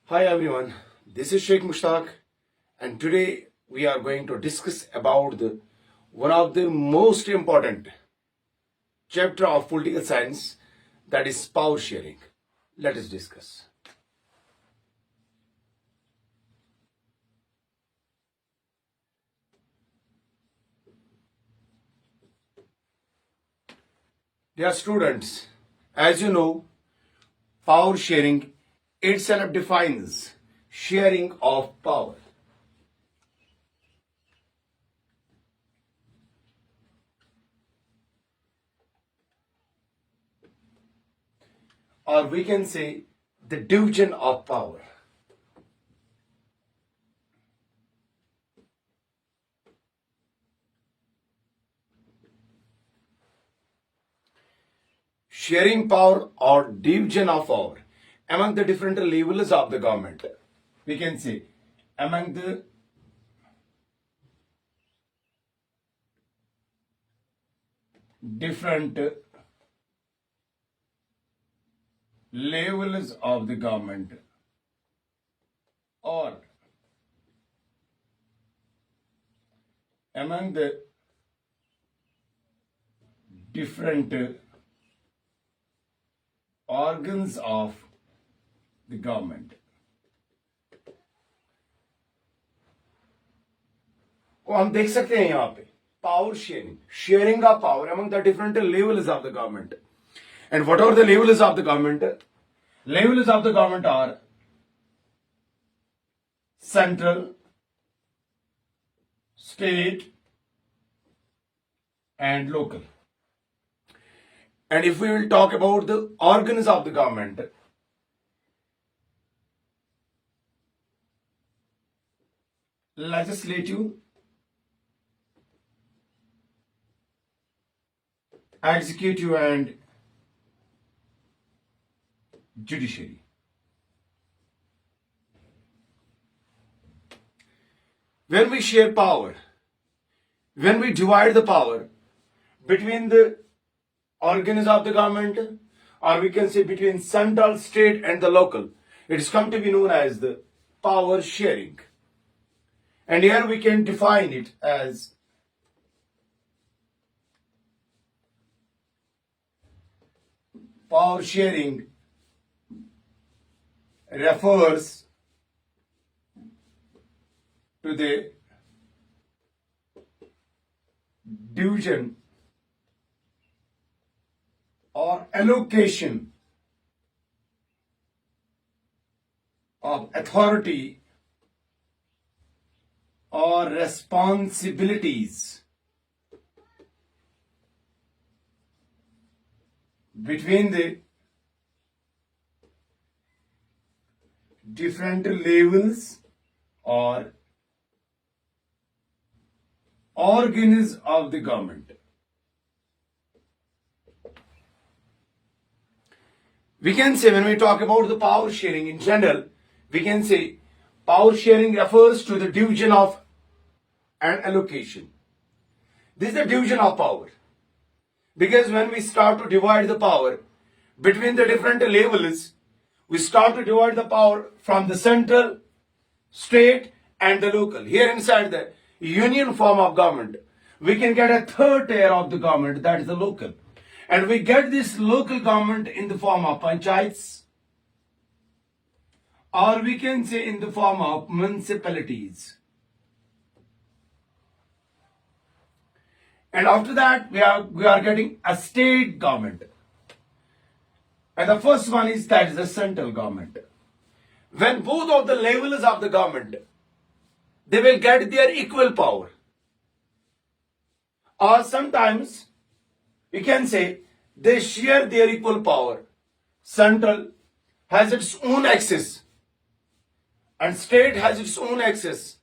Hi everyone, this is Sheikh Mushtaq, and today we are going to discuss about one of the most important chapter of political science, that is power sharing. Let us discuss. Dear students, as you know, power sharing itself defines sharing of power. Or we can say the division of power. Sharing power or division of power among the different levels of the government. We can say among the different levels of the government, or among the different organs of the government. को हम देख सकते हैं यहाँ पे power sharing of power among the different levels of the government. And what are the levels of the government? Levels of the government are central, state, and local. And if we will talk about the organs of the government, legislative, executive, and judiciary. When we share power, when we divide the power between the organs of the government, or we can say between central, state, and the local, it is come to be known as the power sharing. And here we can define it as power sharing refers to the division or allocation of authority or responsibilities between the different levels or organs of the government. We can say, when we talk about the power sharing in general, we can say power sharing refers to the division of an allocation. This is the division of power. Because when we start to divide the power between the different levels, we start to divide the power from the central, state, and the local. Here inside the union form of government, we can get a third tier of the government, that is the local. And we get this local government in the form of panchayats, or we can say in the form of municipalities. And after that, we are getting a state government. And the first one is, that is the central government. When both of the levels of the government, they will get their equal power. Or sometimes we can say they share their equal power. Central has its own access, and state has its own access,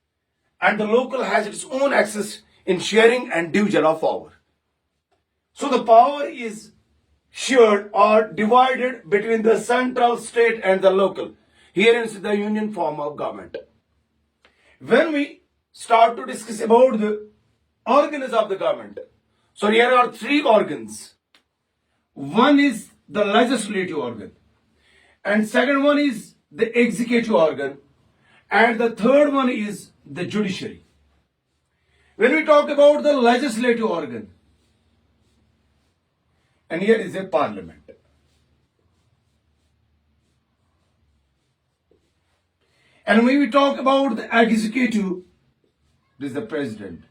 and the local has its own access in sharing and division of power. So the power is shared or divided between the central, state, and the local. Here is the union form of government. When we start to discuss about the organs of the government, so here are three organs. One is the legislative organ, and second one is the executive organ, and the third one is the judiciary. When we talk about the legislative organ, and here is a parliament. And when we talk about the executive, this is the president.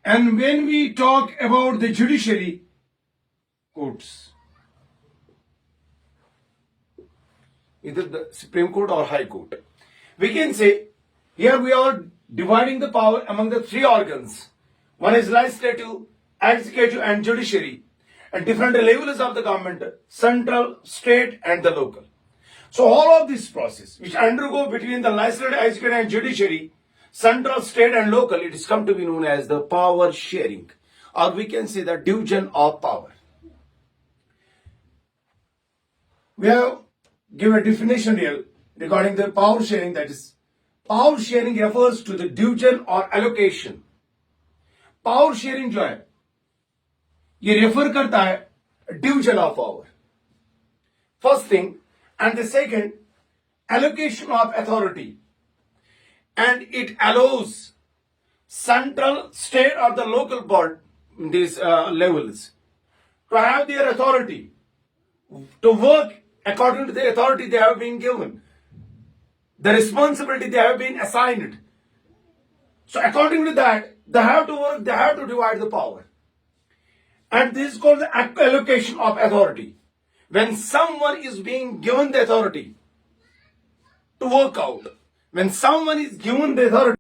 And when we talk about the judiciary, courts. Either the Supreme Court or High Court. We can say, here we are dividing the power among the three organs. One is legislative, executive and judiciary. And different levels of the government, central, state and the local. So all of this process, which undergo between the legislative, executive and judiciary, central, state and local, it is come to be known as the power sharing. Or we can say the division of power. We have given a definition here regarding the power sharing, that is, power sharing refers to the division or allocation. Power sharing जो है, ये refer करता है division of power. First thing, and the second, allocation of authority. And it allows central, state or the local board, these levels, to have their authority, to work according to the authority they have been given, the responsibility they have been assigned. So according to that, they have to work, they have to divide the power. And this is called the allocation of authority. When someone is being given the authority to work out, when someone is given the authority